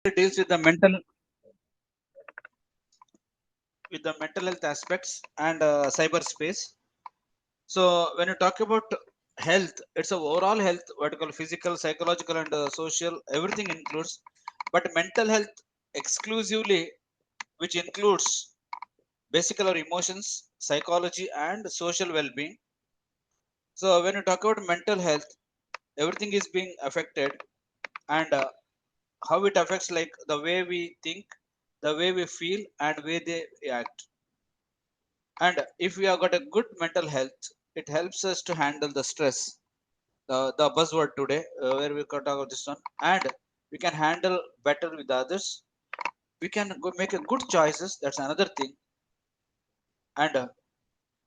It deals with the mental health aspects and cyberspace. So when you talk about health, it's a overall health, what you call physical, psychological, and social. Everything includes, but mental health exclusively, which includes basically our emotions, psychology, and social well-being. So when you talk about mental health, everything is being affected, and how it affects like the way we think, the way we feel, and way they act. And if we have got a good mental health, it helps us to handle the stress, the buzzword today, where we could talk about this one, and we can handle better with others. We can go make a good choices. That's another thing. And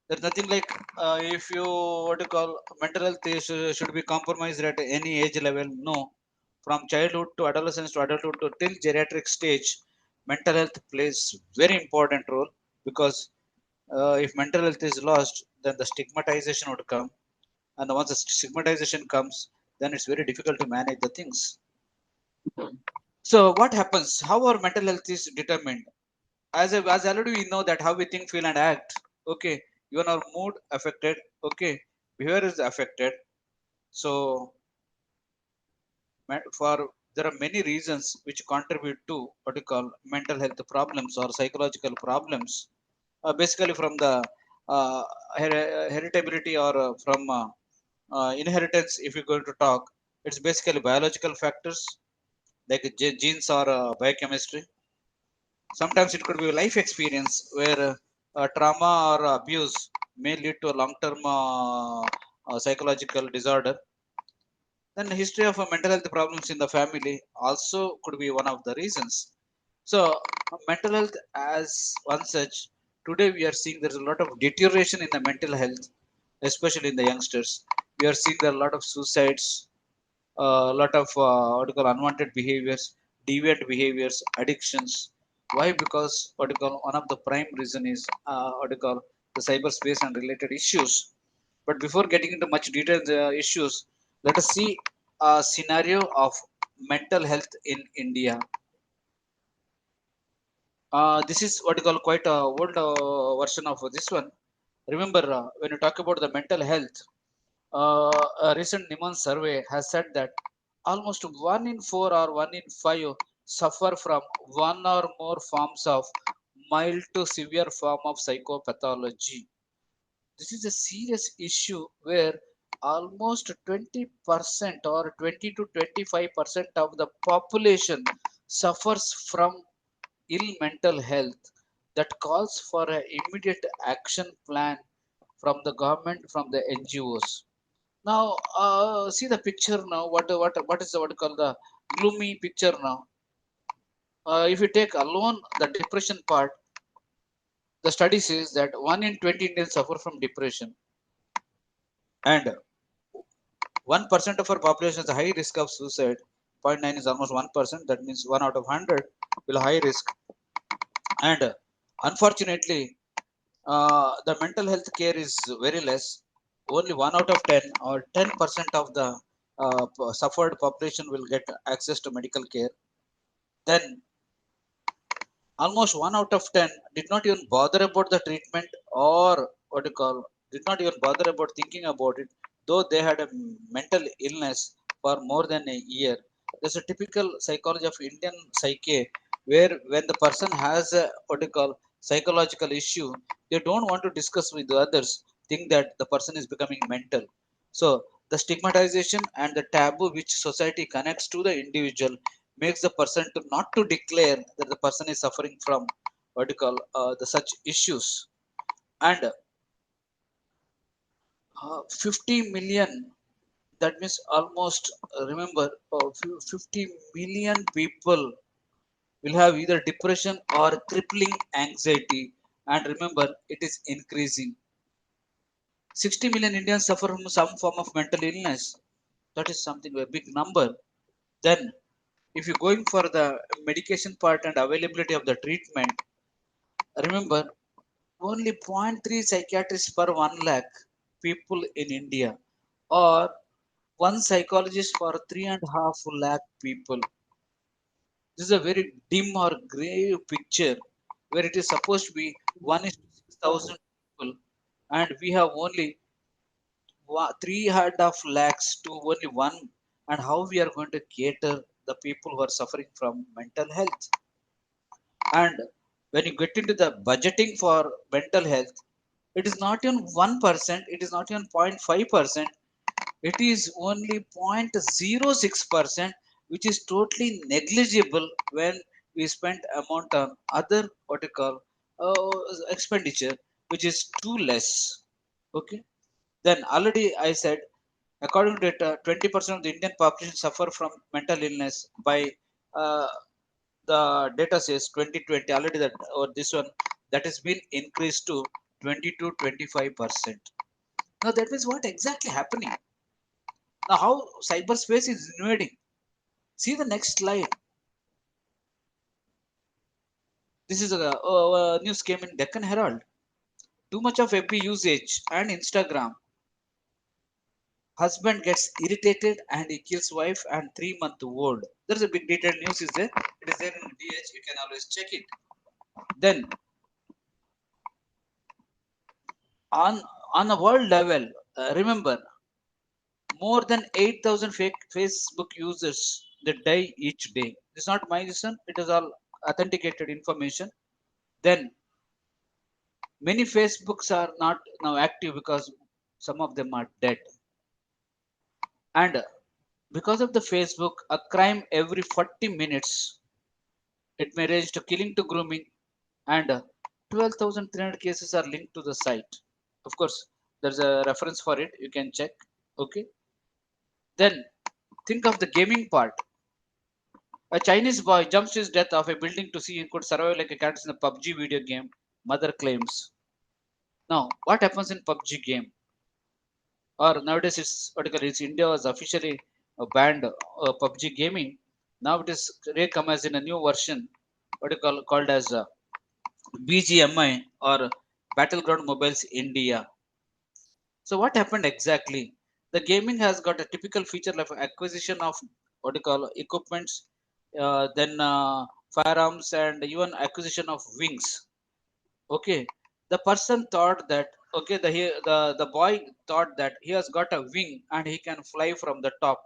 there's nothing like if you what to call mental health is, should be compromised at any age level. No, from childhood to adolescence to adulthood to till geriatric stage, mental health plays very important role because if mental health is lost, then the stigmatization would come, and once the stigmatization comes, then it's very difficult to manage the things. So what happens? How our mental health is determined? As already we know that how we think, feel, and act. Okay, even our mood affected. Okay, behavior is affected. So for there are many reasons which contribute to what you call mental health problems or psychological problems. Basically, from the heritability or from inheritance, if you're going to talk, it's basically biological factors like genes or biochemistry. Sometimes it could be a life experience where trauma or abuse may lead to a long-term psychological disorder. Then the history of mental health problems in the family also could be one of the reasons. So mental health as one such, today we are seeing there's a lot of deterioration in the mental health, especially in the youngsters. We are seeing there are a lot of suicides, a lot of what you call unwanted behaviors, deviant behaviors, addictions. Why? Because what you call one of the prime reason is what you call the cyberspace and related issues. But before getting into much detailed issues, let us see a scenario of mental health in India. This is what you call quite a old version of this one. Remember, when you talk about the mental health, a recent Niman survey has said that almost 1 in 4 or 1 in 5 suffer from one or more forms of mild to severe form of psychopathology. This is a serious issue where almost 20% or 20 to 25% of the population suffers from ill mental health that calls for an immediate action plan from the government, from the NGOs. Now, see the picture now. What is the what you call the gloomy picture now? If you take alone the depression part, the study says that 1 in 20 Indians suffer from depression, and 1% of our population has a high risk of suicide. Zero point 0.9 is almost 1%. That means 1 out of 100 will high risk. And unfortunately, the mental health care is very less. Only 1 out of 10 or 10% of the suffered population will get access to medical care. Then almost 1 out of 10 did not even bother about the treatment, or what you call, did not even bother about thinking about it, though they had a mental illness for more than a year. There's a typical psychology of Indian psyche where when the person has a what you call psychological issue, they don't want to discuss with the others, think that the person is becoming mental. So the stigmatization and the taboo which society connects to the individual makes the person to not to declare that the person is suffering from what you call the such issues. And 50 million, that means almost remember 50 million people will have either depression or crippling anxiety, and remember it is increasing. 60 million Indians suffer from some form of mental illness. That is something a big number. Then if you're going for the medication part and availability of the treatment, remember only zero point 0.3 psychiatrists per 1 lakh people in India, or one psychologist for 3.5 lakh people. This is a very dim or gray picture where it is supposed to be 1 is to 6,000 people, and we have only 3.5 lakhs to only one, and how we are going to cater the people who are suffering from mental health. And when you get into the budgeting for mental health, it is not even 1%, it is not even 0.5%, it is only 0.06%, which is totally negligible when we spend amount on other what you call expenditure, which is too less. Okay. Then already I said, according to data, 20% of the Indian population suffer from mental illness by uh, the data says 2020 already that or this one that has been increased to 20 to 25%. Now that means what exactly happening? Now how cyberspace is invading? See the next slide. This is a news came in Deccan Herald. Too much of FB usage and Instagram. Husband gets irritated and he kills wife and 3 month old. There's a big detailed news is there. It is there in DH. You can always check it. Then on on a world level, remember more than 8,000 fake Facebook users that die each day. This is not my reason. It is all authenticated information. Then many Facebooks are not now active because some of them are dead. And because of the Facebook, a crime every 40 minutes. It may range to killing to grooming, and 12,300 cases are linked to the site. Of course, there's a reference for it. You can check. Okay. Then think of the gaming part. A Chinese boy jumps to his death off a building to see he could survive like a cat in a PUBG video game. Mother claims. Now, what happens in PUBG game? Or nowadays, it's particularly it's India was officially banned PUBG gaming. Now it is come as in a new version, what you called as BGMI or Battleground Mobiles India. So what happened exactly? The gaming has got a typical feature like acquisition of what you call equipments, then firearms, and even acquisition of wings. Okay, the person thought that okay, the boy thought that he has got a wing and he can fly from the top.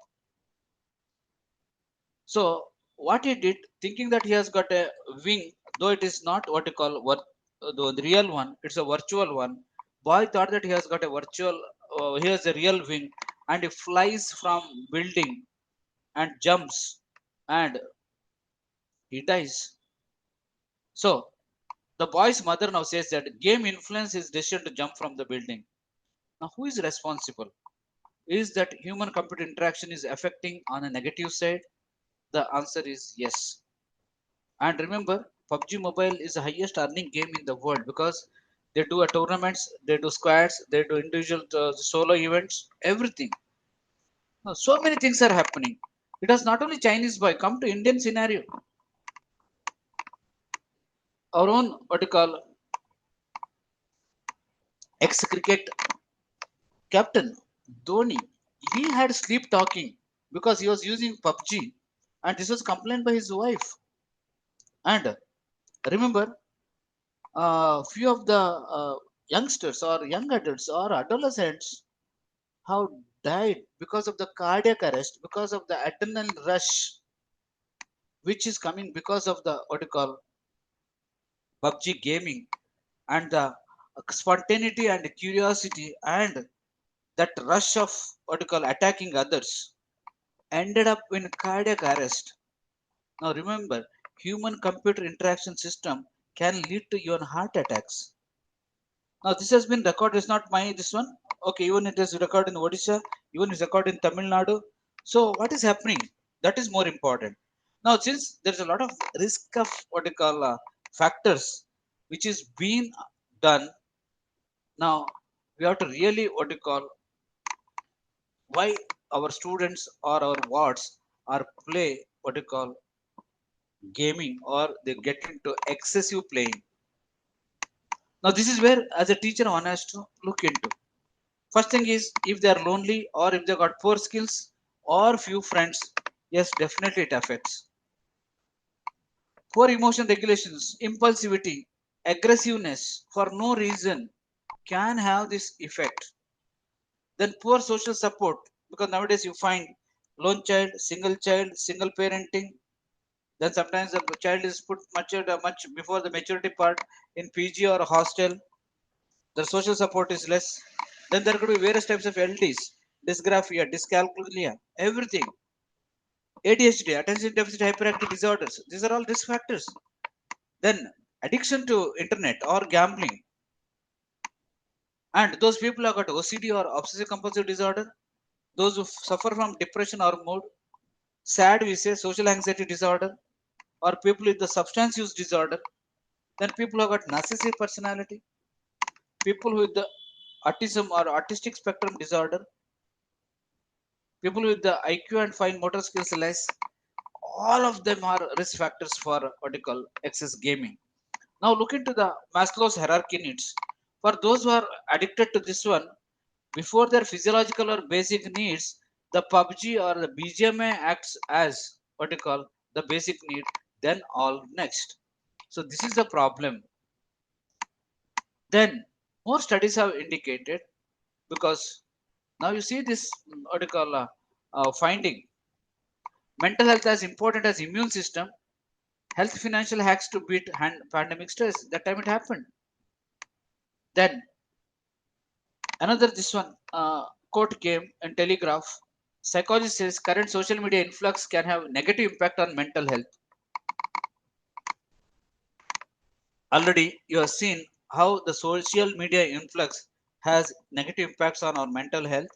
So what he did, thinking that he has got a wing, though it is not what you call the real one, it's a virtual one. Boy thought that he has got a virtual, he has a real wing, and he flies from building and jumps, and he dies. So the boy's mother now says that game influenced his decision to jump from the building. Now who is responsible? Is that human computer interaction is affecting on a negative side? The answer is yes. And remember, PUBG Mobile is the highest earning game in the world because they do a tournaments, they do squads, they do individual solo events, everything. Now, so many things are happening. It has not only Chinese boy come to Indian scenario. Our own what you call ex cricket captain Dhoni, he had sleep talking because he was using PUBG, and this was complained by his wife. And remember, few of the youngsters or young adults or adolescents have died because of the cardiac arrest, because of the adrenaline rush, which is coming because of the what you call PUBG gaming, and the spontaneity and curiosity and that rush of what you call attacking others ended up in cardiac arrest. Now remember, human computer interaction system can lead to even heart attacks. Now this has been recorded. It's not my this one. Okay, even it is recorded in Odisha. Even it's recorded in Tamil Nadu. So what is happening? That is more important. Now since there is a lot of risk of what you call factors which is being done, now we have to really what you call why our students or our wards are play what you call gaming or they get into excessive playing. Now this is where as a teacher one has to look into. First thing is if they are lonely or if they got poor skills or few friends, yes, definitely it affects. Poor emotion regulations, impulsivity, aggressiveness for no reason can have this effect. Then poor social support, because nowadays you find lone child, single parenting. Then sometimes the child is put much before the maturity part in PG or hostel. The social support is less. Then there could be various types of LDs, dysgraphia, dyscalculia, everything. ADHD, attention deficit hyperactive disorders. These are all risk factors. Then addiction to internet or gambling, and those people who have got OCD or obsessive compulsive disorder, those who suffer from depression or mood, sad we say social anxiety disorder, or people with the substance use disorder, then people who have got narcissistic personality, people with the autism or autistic spectrum disorder, people with the IQ and fine motor skills less, all of them are risk factors for what you call excess gaming. Now look into the Maslow's hierarchy needs. For those who are addicted to this one, before their physiological or basic needs, the PUBG or the BGMA acts as what you call the basic need, then all next. So this is the problem. Then more studies have indicated, because now you see this what you call finding mental health as important as immune system, health financial hacks to beat pandemic stress. That time it happened. Then another this one quote came in Telegraph. Psychologist says current social media influx can have negative impact on mental health. Already you have seen how the social media influx has negative impacts on our mental health.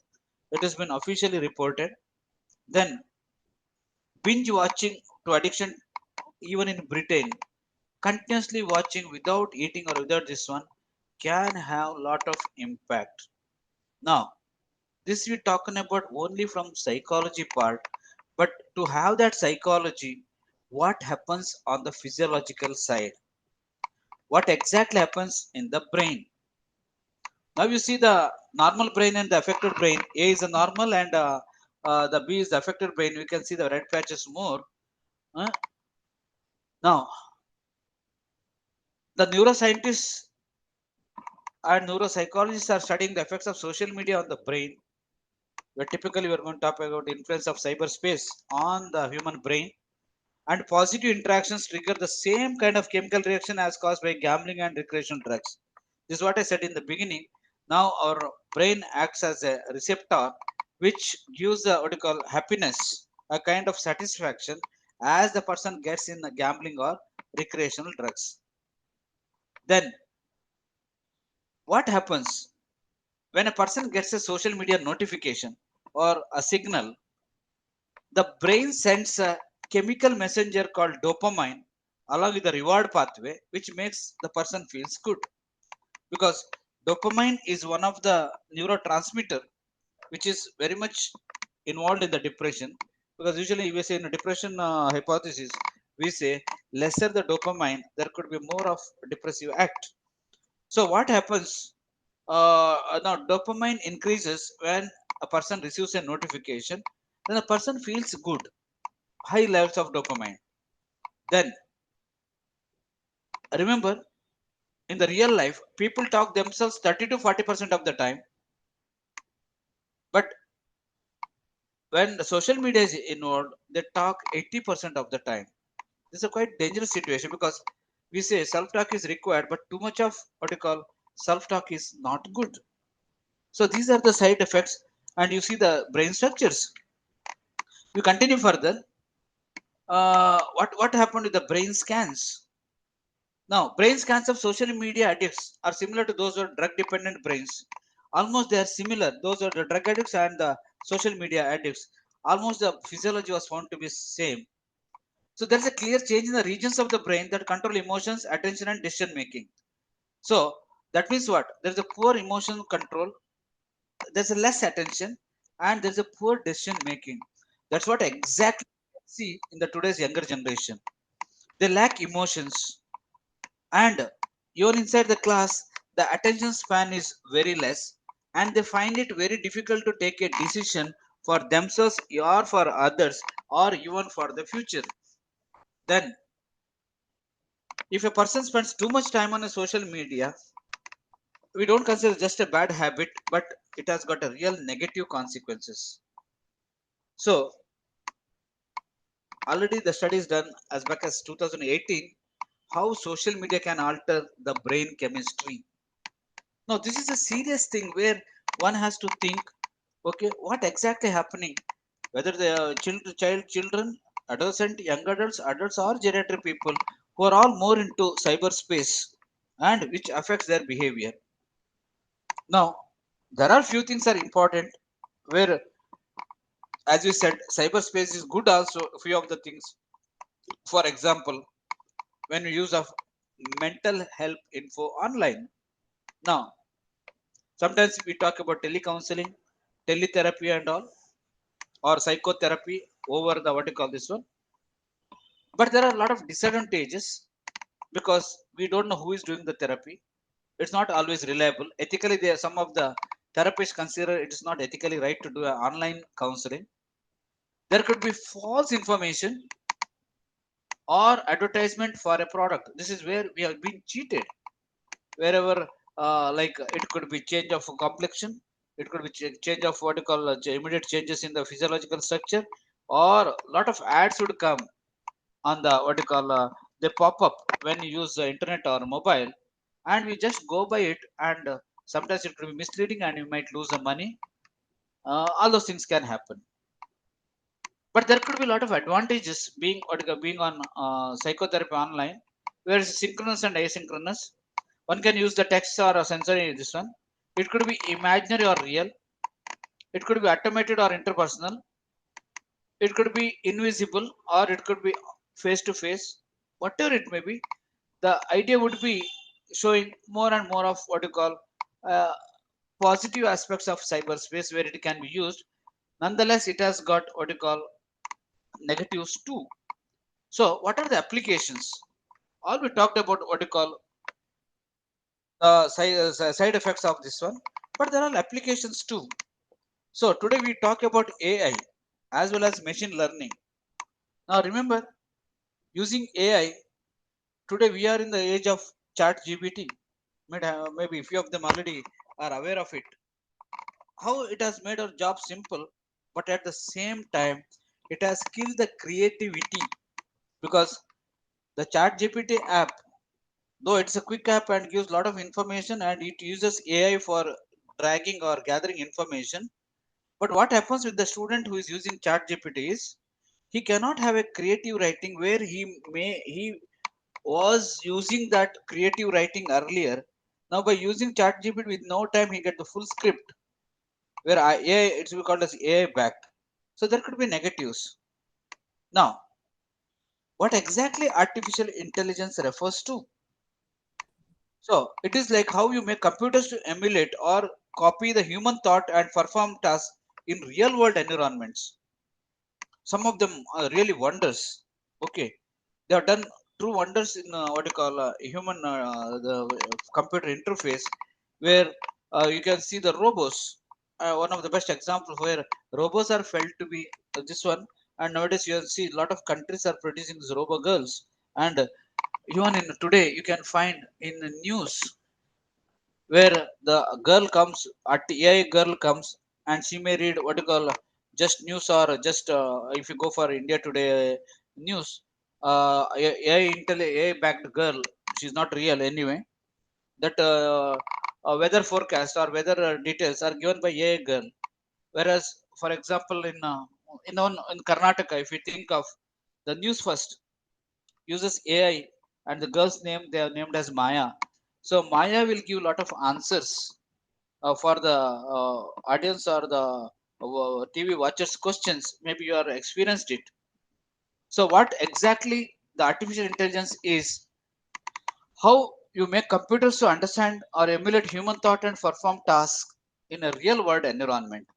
It has been officially reported. Then binge watching to addiction, even in Britain, continuously watching without eating or without this one can have lot of impact. Now this we're talking about only from psychology part, but to have that psychology, what happens on the physiological side, what exactly happens in the brain. Now you see the normal brain and the affected brain. A is the normal and the B is the affected brain. We can see the red patches more. uh, Now the neuroscientists and neuropsychologists are studying the effects of social media on the brain, where typically we're going to talk about the influence of cyberspace on the human brain. And positive interactions trigger the same kind of chemical reaction as caused by gambling and recreational drugs. This is what I said in the beginning. Now our brain acts as a receptor which gives what you call happiness, a kind of satisfaction as the person gets in the gambling or recreational drugs. Then what happens when a person gets a social media notification or a signal? The brain sends a chemical messenger called dopamine along with the reward pathway, which makes the person feels good, because dopamine is one of the neurotransmitter which is very much involved in the depression. Because usually we say in a depression hypothesis, we say lesser the dopamine, there could be more of depressive act. So what happens, now dopamine increases when a person receives a notification, then the person feels good, high levels of dopamine. Then remember, in the real life, people talk themselves 30 to 40% of the time, but when the social media is involved, they talk 80% of the time. This is a quite dangerous situation, because we say self-talk is required, but too much of what you call self-talk is not good. So these are the side effects, and you see the brain structures. You continue further. What happened with the brain scans? Now, brain scans of social media addicts are similar to those who are drug dependent brains. Almost they are similar. Those are the drug addicts and the social media addicts. Almost the physiology was found to be same. So there is a clear change in the regions of the brain that control emotions, attention, and decision making. So that means what? There is a poor emotional control. There's a less attention, and there's a poor decision making. That's what exactly we see in the today's younger generation. They lack emotions, and even inside the class the attention span is very less, and they find it very difficult to take a decision for themselves or for others or even for the future. Then If a person spends too much time on a social media, we don't consider just a bad habit, but it has got a real negative consequences. So already the studies done as back as 2018 how social media can alter the brain chemistry. Now this is a serious thing where one has to think, okay, what exactly happening? Whether they are children, adolescent, young adults or geriatric people who are all more into cyberspace and which affects their behavior. Now, there are few things are important where, as you said, cyberspace is good also. Few of the things, for example, when we use of mental health info online. Now, sometimes we talk about telecounseling, teletherapy, and all, or psychotherapy over the what you call this one. But there are a lot of disadvantages because we don't know who is doing the therapy. It's not always reliable. Ethically, there some of the therapists consider it is not ethically right to do online counseling. There could be false information or advertisement for a product. This is where we have been cheated. Wherever, like it could be change of complexion, it could be change of what you call immediate changes in the physiological structure, or a lot of ads would come on the what you call they pop up when you use the internet or mobile, and we just go by it, and sometimes it could be misleading, and you might lose the money. All those things can happen. But there could be a lot of advantages being on psychotherapy online, where it's synchronous and asynchronous. One can use the text or a sensory this one. It could be imaginary or real. It could be automated or interpersonal. It could be invisible or it could be face to face. Whatever it may be, the idea would be showing more and more of what you call uh, positive aspects of cyberspace where it can be used. Nonetheless, it has got what you call negatives too. So, what are the applications? All we talked about what you call the side effects of this one, but there are applications too. So, today we talk about AI as well as machine learning. Now, remember, using AI, today we are in the age of chat GPT. Maybe few of them already are aware of it. How it has made our job simple, but at the same time, it has killed the creativity because the chat GPT app, though it's a quick app and gives a lot of information and it uses AI for dragging or gathering information. But what happens with the student who is using chat GPT is he cannot have a creative writing where he was using that creative writing earlier. Now by using chat GPT with no time he get the full script where AI it's called as AI backed. So there could be negatives. Now, what exactly artificial intelligence refers to? So it is like how you make computers to emulate or copy the human thought and perform tasks in real world environments. Some of them are really wonders. Okay, they have done true wonders in what you call human computer interface, where you can see the robots. One of the best examples where robots are felt to be this one, and nowadays you see a lot of countries are producing these robo girls, and even in today you can find in the news where the girl comes at AI girl comes and she may read what you call just news or just if you go for India Today news, AI backed girl, she's not real anyway. That weather forecast or weather details are given by AI girl. Whereas, for example, in Karnataka, if you think of the news first uses AI and the girl's name they are named as Maya. So Maya will give a lot of answers for the audience or the TV watchers questions. Maybe you are experienced it. So what exactly the artificial intelligence is? How you make computers to understand or emulate human thought and perform tasks in a real world environment.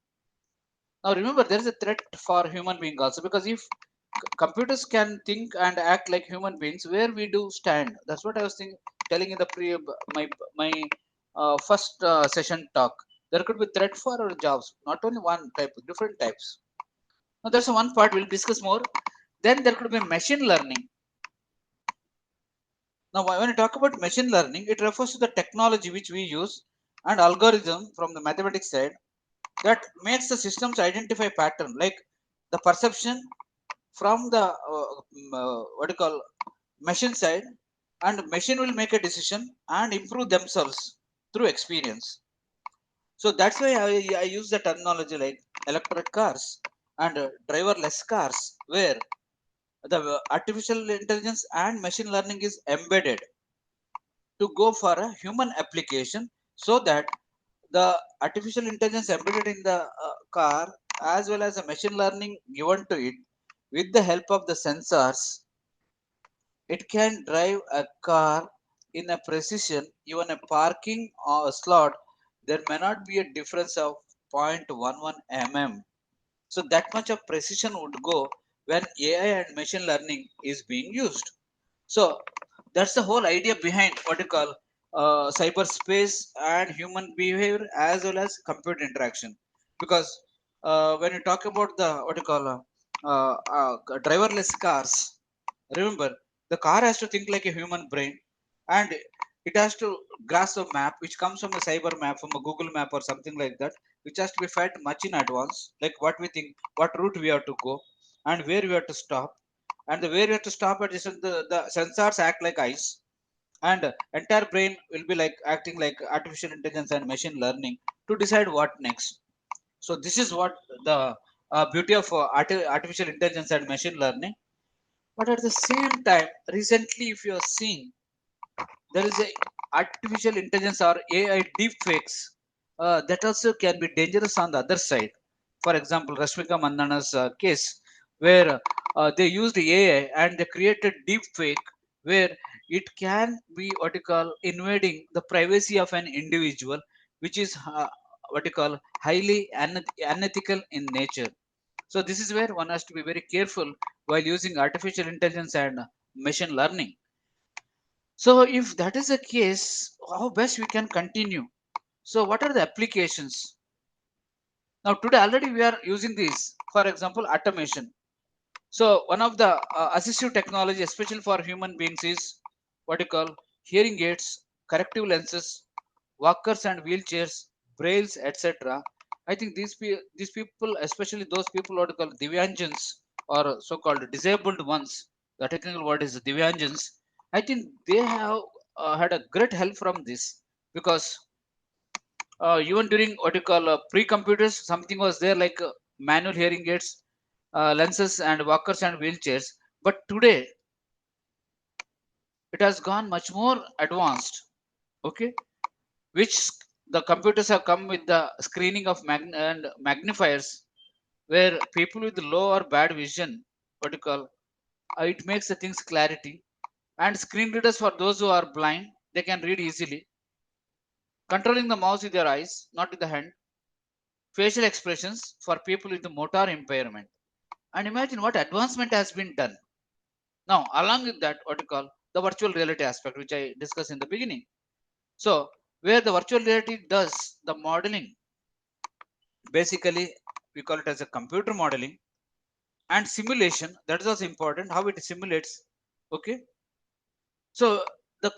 Now remember, there is a threat for human being also because if computers can think and act like human beings, where we do stand? That's what I was telling in the my first session talk. There could be threat for our jobs, not only one type, different types. Now that's one part we'll discuss more. Then there could be machine learning. Now, when you talk about machine learning, it refers to the technology which we use and algorithm from the mathematics side that makes the systems identify pattern like the perception from the what you call machine side, and machine will make a decision and improve themselves through experience. So that's why I use the terminology like electric cars and driverless cars, where the artificial intelligence and machine learning is embedded to go for a human application, so that the artificial intelligence embedded in the car as well as the machine learning given to it with the help of the sensors, it can drive a car in a precision, even a parking or a slot. There may not be a difference of 0.11 mm. So that much of precision would go when AI and machine learning is being used. So that's the whole idea behind what you call cyberspace and human behavior as well as computer interaction. Because when you talk about the what you call driverless cars, remember the car has to think like a human brain, and it has to grasp a map which comes from a cyber map, from a Google map or something like that, which has to be fed much in advance, like what we think, what route we have to go, and where we have to stop, and the where we have to stop at is the sensors act like eyes, and entire brain will be like acting like artificial intelligence and machine learning to decide what next. So this is what the beauty of artificial intelligence and machine learning. But at the same time, recently, if you are seeing, there is a artificial intelligence or AI deepfakes that also can be dangerous on the other side. For example, Rashmika Mandana's case, where they used AI and they created deepfake, where it can be what you call invading the privacy of an individual, which is what you call highly unethical in nature. So this is where one has to be very careful while using artificial intelligence and machine learning. So if that is the case, how best we can continue? So what are the applications? Now today already we are using these. For example, automation. So one of the assistive technology, especially for human beings, is what you call hearing aids, corrective lenses, walkers and wheelchairs, brails, etc. I think these people, especially those people what you call divyanjans or so-called disabled ones, the technical word is divyanjans. I think they have had a great help from this, because even during what you call pre-computers, something was there like manual hearing aids, lenses, and walkers and wheelchairs. But today it has gone much more advanced. Okay, which the computers have come with the screening of and magnifiers, where people with low or bad vision, what you call, it makes the things clarity, and screen readers for those who are blind, they can read easily, controlling the mouse with their eyes, not with the hand, facial expressions for people with the motor impairment. And imagine what advancement has been done. Now, along with that, what you call the virtual reality aspect, which I discussed in the beginning. So, where the virtual reality does the modeling, basically, we call it as a computer modeling and simulation. That is also important. How it simulates. Okay. So, the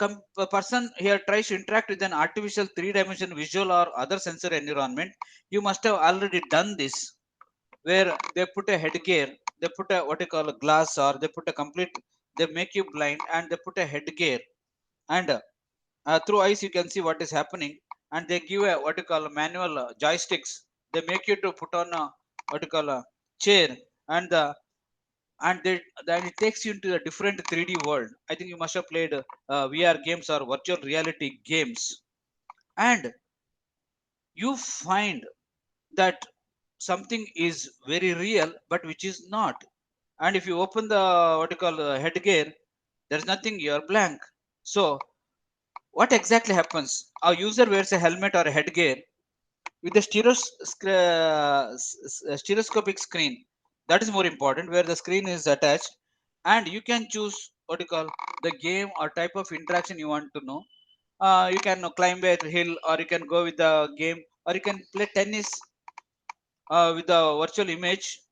person here tries to interact with an artificial three-dimensional visual or other sensor environment. You must have already done this, where they put a headgear, they put a what you call a glass, or they put a complete, they make you blind and they put a headgear, and through eyes you can see what is happening, and they give a what you call a manual joysticks. They make you to put on a what you call a chair, and they then it takes you into a different 3D world. I think you must have played VR games or virtual reality games, and you find that something is very real but which is not. And if you open the what you call headgear, there's nothing, you're blank. So what exactly happens? A user wears a helmet or a headgear with a stereoscopic screen. That is more important, where the screen is attached, and you can choose what you call the game or type of interaction you want to know. You can climb a hill, or you can go with the game, or you can play tennis with the virtual image.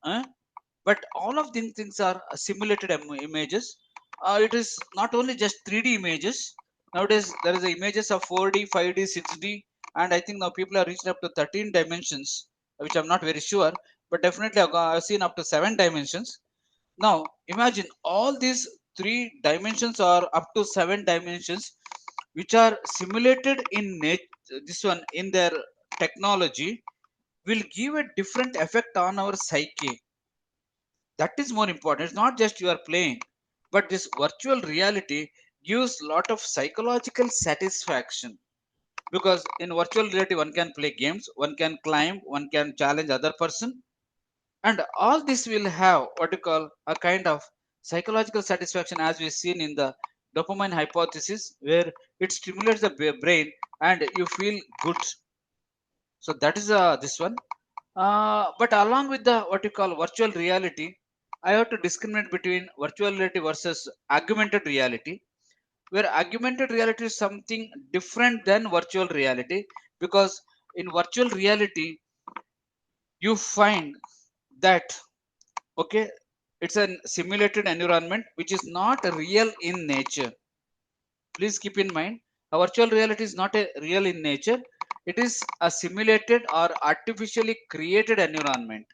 But all of these things are simulated images, it is not only just 3D images. Nowadays there is the images of 4D, 5D, 6D, and I think now people are reaching up to 13 dimensions, which I'm not very sure, but definitely I've seen up to 7 dimensions. Now imagine all these 3 dimensions or up to 7 dimensions, which are simulated in this one in their technology, will give a different effect on our psyche. That is more important. It's not just you are playing, but this virtual reality gives lot of psychological satisfaction, because in virtual reality one can play games, one can climb, one can challenge other person, and all this will have what you call a kind of psychological satisfaction, as we've seen in the dopamine hypothesis, where it stimulates the brain and you feel good. So that is this one. But along with the what you call virtual reality, I have to discriminate between virtual reality versus augmented reality, where augmented reality is something different than virtual reality, because in virtual reality you find that, okay, it's a simulated environment which is not real in nature. Please keep in mind, a virtual reality is not a real in nature. It is a simulated or artificially created environment.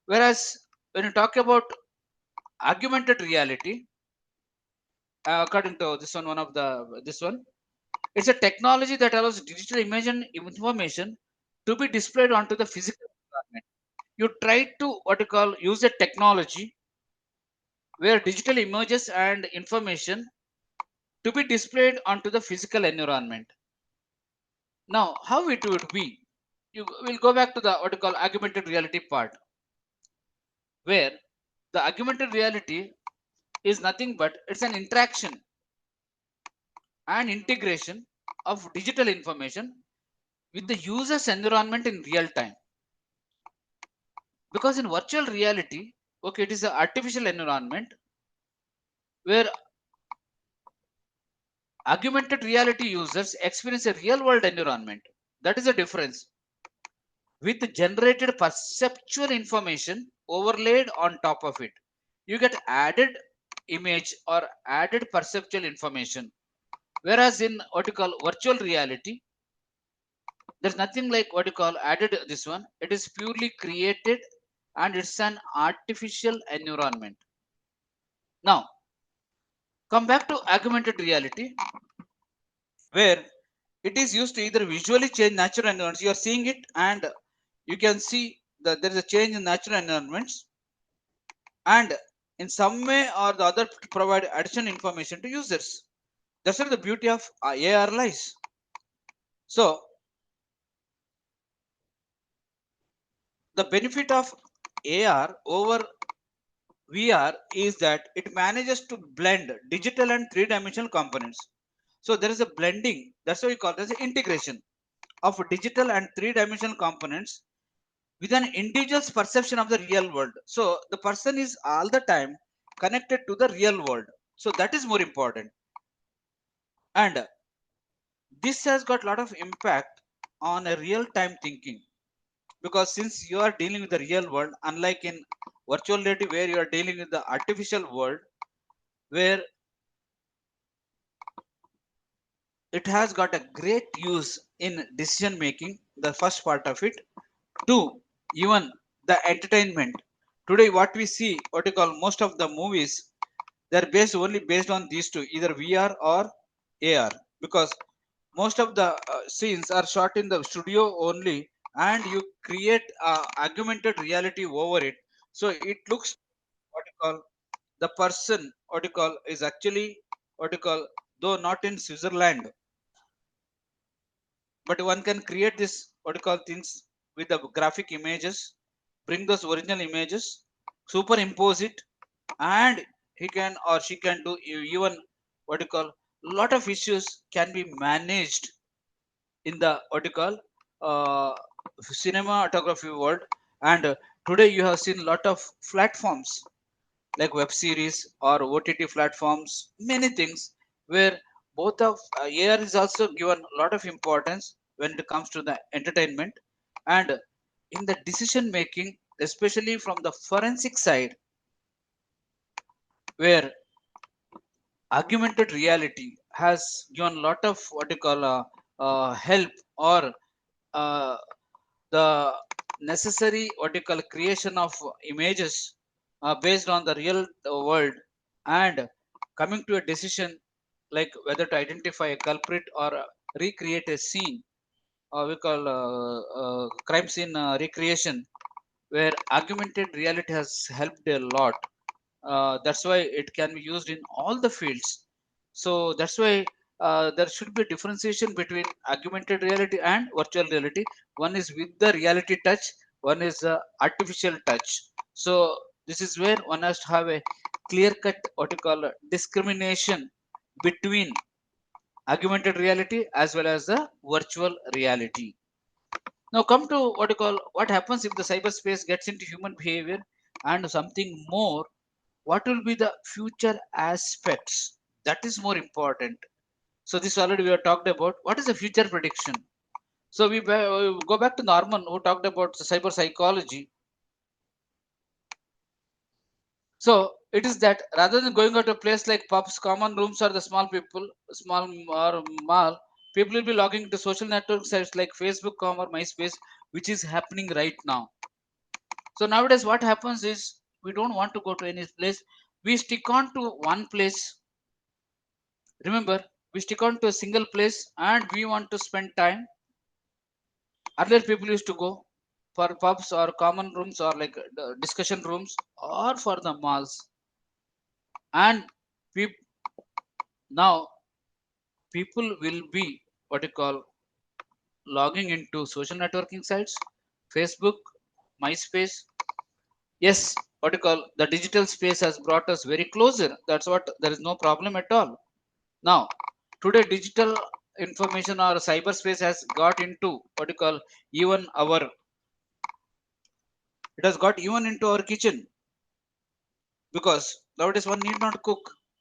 Whereas when you talk about augmented reality, according to this one of the this one, it's a technology that allows digital image and information to be displayed onto the physical environment. You try to what you call use a technology where digital images and information to be displayed onto the physical environment. Now, how it would be? You will go back to the what you call augmented reality part, where the augmented reality is nothing but it's an interaction and integration of digital information with the user's environment in real time. Because in virtual reality, okay, it is an artificial environment, where augmented reality users experience a real world environment. That is the difference. With generated perceptual information overlaid on top of it, you get added image or added perceptual information. Whereas in what you call virtual reality, there's nothing like what you call added this one. It is purely created and it's an artificial environment. Now, come back to augmented reality, where it is used to either visually change natural environments. You are seeing it and you can see that there is a change in natural environments, and in some way or the other to provide additional information to users. That's where the beauty of AR lies. So the benefit of AR over VR is that it manages to blend digital and three-dimensional components. So there is a blending. That's why we call it as integration of digital and three-dimensional components with an individual's perception of the real world. So the person is all the time connected to the real world. So that is more important. And this has got a lot of impact on a real time thinking, because since you are dealing with the real world, unlike in virtual reality where you are dealing with the artificial world, where it has got a great use in decision making, the first part of it. Two, even the entertainment. Today what we see, what you call most of the movies, they're based only based on these two, either VR or AR, because most of the scenes are shot in the studio only, and you create augmented reality over it, so it looks what you call the person what you call is actually what you call, though not in Switzerland, but one can create this what you call things with the graphic images, bring those original images, superimpose it, and he can or she can do even what you call lot of issues can be managed in the what you call uh, cinematography world. And today you have seen lot of platforms like web series or OTT platforms, many things, where both of AR is also given a lot of importance when it comes to the entertainment and in the decision making, especially from the forensic side, where augmented reality has given a lot of what you call help or uh, the necessary what you call creation of images based on the real world, and coming to a decision like whether to identify a culprit or recreate a scene, we call crime scene recreation, where augmented reality has helped a lot. That's why it can be used in all the fields. So that's why there should be a differentiation between augmented reality and virtual reality. One is with the reality touch, one is artificial touch. So this is where one has to have a clear cut what you call discrimination between augmented reality as well as the virtual reality. Now come to what you call what happens if the cyberspace gets into human behavior and something more. What will be the future aspects? That is more important. So this already we have talked about. What is the future prediction? So we go back to Norman who talked about the cyber psychology. So it is that rather than going out to a place like pubs, common rooms, or the small or mall, people will be logging into social network sites like Facebook, or MySpace, which is happening right now. So nowadays, what happens is we don't want to go to any place. We stick on to one place. Remember, we stick on to a single place and we want to spend time. Earlier, people used to go for pubs or common rooms or like discussion rooms or for the malls. And we, now people will be what you call logging into social networking sites, Facebook, MySpace. Yes, what you call the digital space has brought us very closer. That's what there is no problem at all. Now, today digital information or cyberspace has got into what you call even our it has got even into our kitchen, because nowadays one need not cook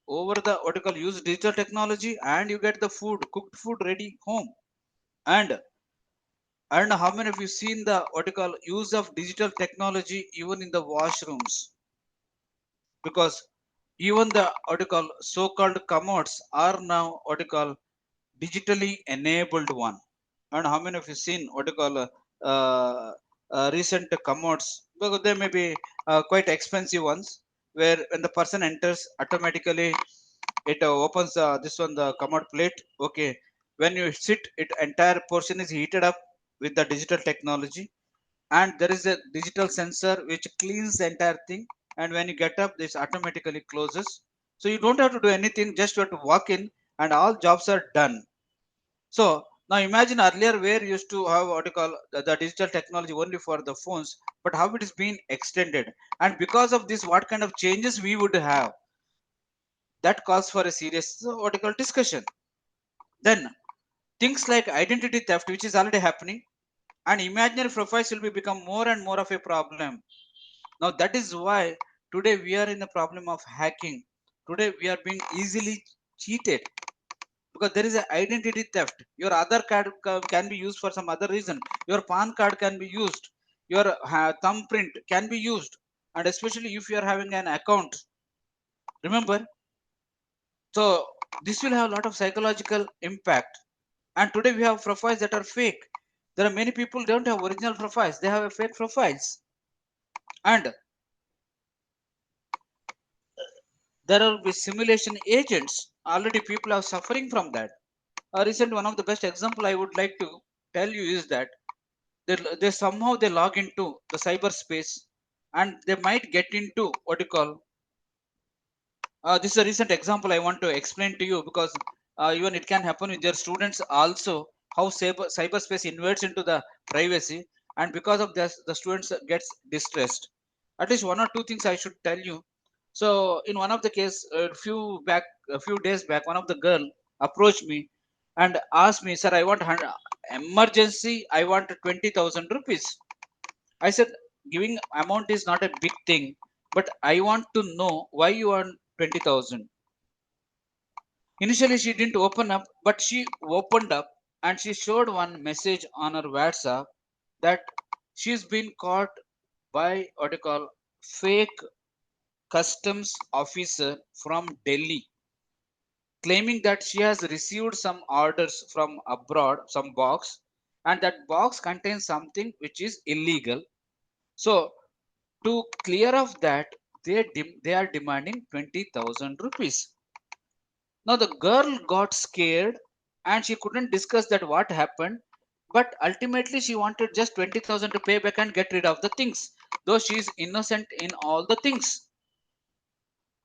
over the what you call use digital technology and you get the food cooked food ready home. And how many of you seen the what you call use of digital technology even in the washrooms? Because even the what you call so-called commodes are now what you call digitally enabled one. And how many of you seen what you call recent commodes, because they may be quite expensive ones, where when the person enters automatically it opens this one the commode plate. Okay, when you sit it entire portion is heated up with the digital technology, and there is a digital sensor which cleans the entire thing, and when you get up this automatically closes. So you don't have to do anything, just you have to walk in and all jobs are done. So now imagine earlier where you used to have what you call the digital technology only for the phones, but how it is being extended, and because of this what kind of changes we would have, that calls for a serious what you call discussion. Then things like identity theft, which is already happening, and imaginary profiles will be become more and more of a problem. Now that is why today we are in the problem of hacking. Today we are being easily cheated because there is an identity theft. Your other card can be used for some other reason. Your PAN card can be used. Your thumbprint can be used, and especially if you are having an account. Remember, so this will have a lot of psychological impact. And today we have profiles that are fake. There are many people don't have original profiles; they have a fake profiles, and there will be simulation agents. Already people are suffering from that. A recent one of the best example I would like to tell you is that they somehow they log into the cyberspace and they might get into what you call this is a recent example I want to explain to you, because even it can happen with their students also, how cyberspace invades into the privacy, and because of this the students gets distressed. At least one or two things I should tell you. So in one of the case a few days back, one of the girl approached me and asked me, sir, I want emergency, I want 20,000 rupees. I said, giving amount is not a big thing, but I want to know why you want 20,000. Initially, she didn't open up, but she opened up and she showed one message on her WhatsApp that she's been caught by what you call fake customs officer from Delhi. claiming that she has received some orders from abroad, some box, and that box contains something which is illegal. So to clear off that, they are demanding 20,000 rupees. Now the girl got scared and she couldn't discuss that what happened, but ultimately she wanted just 20,000 to pay back and get rid of the things, though she is innocent in all the things.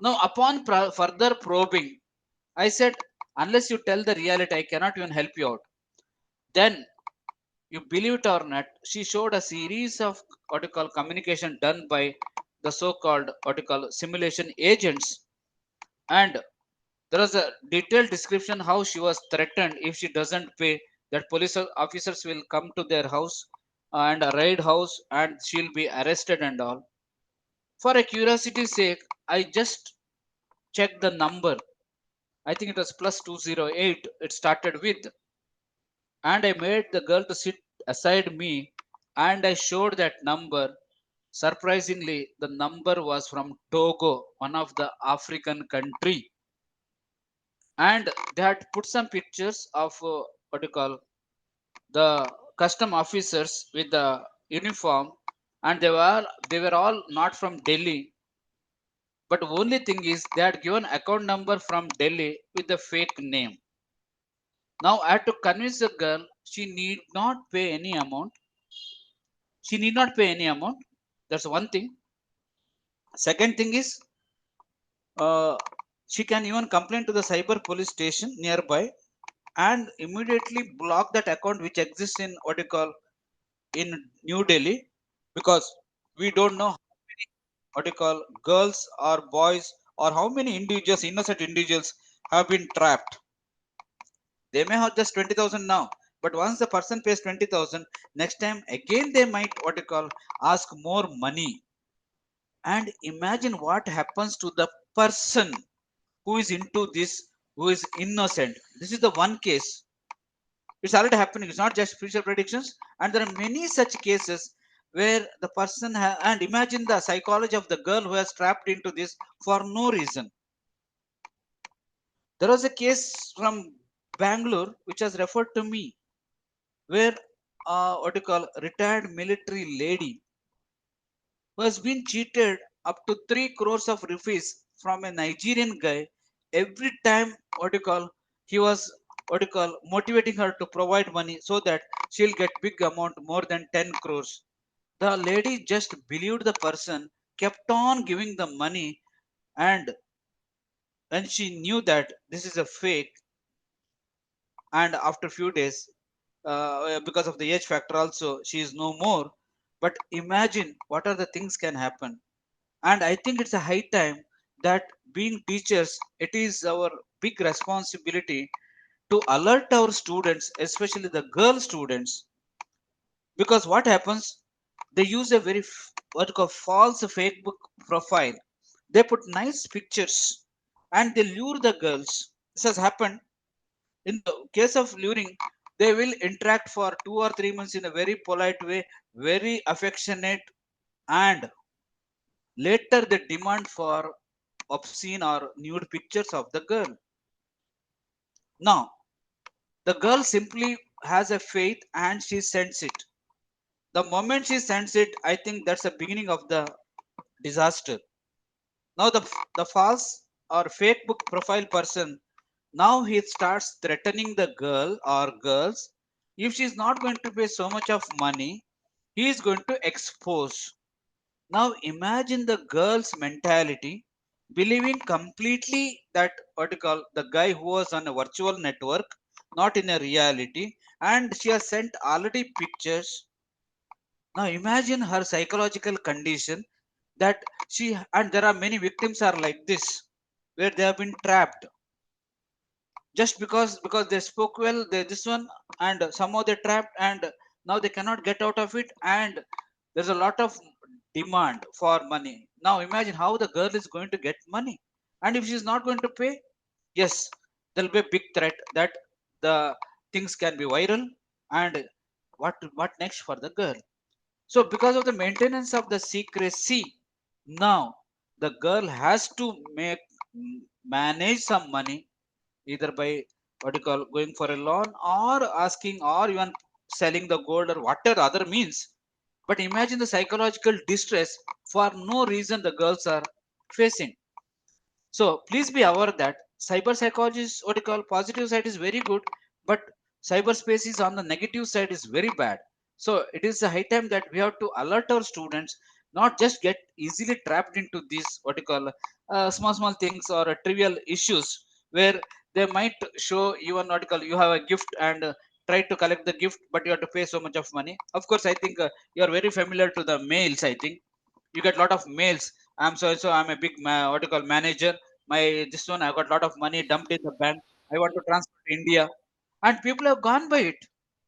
Now, upon further probing, I said, unless you tell the reality, I cannot even help you out. Then, you believe it or not, she showed a series of what you call communication done by the so-called what you call simulation agents, and there was a detailed description how she was threatened if she doesn't pay. That police officers will come to their house and raid house, and she'll be arrested and all. For a curiosity's sake, I just checked the number. I think it was plus 208. It started with, and I made the girl to sit aside me, and I showed that number. Surprisingly, the number was from Togo, one of the African country, and they had put some pictures of what you call the custom officers with the uniform, and they were all not from Delhi, but only thing is they had given account number from Delhi with the fake name. Now I had to convince the girl she need not pay any amount. She need not pay any amount. That's one thing. Second thing is, uh, she can even complain to the cyber police station nearby and immediately block that account which exists in what you call in New Delhi, because we don't know what you call girls or boys or how many individuals, innocent individuals, have been trapped. They may have just 20,000 now, but once the person pays 20,000, next time again they might what you call ask more money. And imagine what happens to the person who is into this, who is innocent. This is the one case. It's already happening. It's not just future predictions, and there are many such cases where the person and imagine the psychology of the girl who has trapped into this for no reason. There was a case from Bangalore which has referred to me where what you call retired military lady who has been cheated up to 3 crores of rupees from a Nigerian guy every time what you call he was what you call motivating her to provide money so that she'll get big amount more than 10 crores. The lady just believed the person, kept on giving the money, and when she knew that this is a fake, and after few days, because of the age factor also, she is no more. But imagine what are the things can happen. And I think it's a high time that being teachers, it is our big responsibility to alert our students, especially the girl students, because what happens, they use a very what you call false Facebook profile. They put nice pictures and they lure the girls. This has happened. In the case of luring, they will interact for 2 or 3 months in a very polite way, very affectionate, and later they demand for obscene or nude pictures of the girl. Now the girl simply has a faith and she sends it. The moment she sends it, I think that's the beginning of the disaster. Now the false or fake book profile person, now he starts threatening the girl or girls. If she's not going to pay so much of money, he is going to expose. Now imagine the girl's mentality, believing completely that what you call the guy who was on a virtual network, not in a reality, and she has sent already pictures. Now imagine her psychological condition, that she, and there are many victims are like this, where they have been trapped just because they spoke well, they this one, and somehow they trapped, and now they cannot get out of it, and there's a lot of demand for money. Now imagine how the girl is going to get money, and if she's not going to pay, yes, there'll be a big threat that the things can be viral, and what next for the girl. So because of the maintenance of the secrecy, now the girl has to make manage some money, either by what you call going for a loan or asking or even selling the gold or whatever other means. But imagine the psychological distress for no reason the girls are facing. So please be aware that cyber psychology is what you call positive side is very good, but cyberspace is on the negative side is very bad. So it is a high time that we have to alert our students, not just get easily trapped into these what you call small things or trivial issues where they might show even what you call you have a gift and try to collect the gift, but you have to pay so much of money. Of course, I think you are very familiar to the mails. I think you get lot of mails. I'm so I'm a big what you call manager. My this one I got lot of money dumped in the bank. I want to transfer to India, and people have gone by it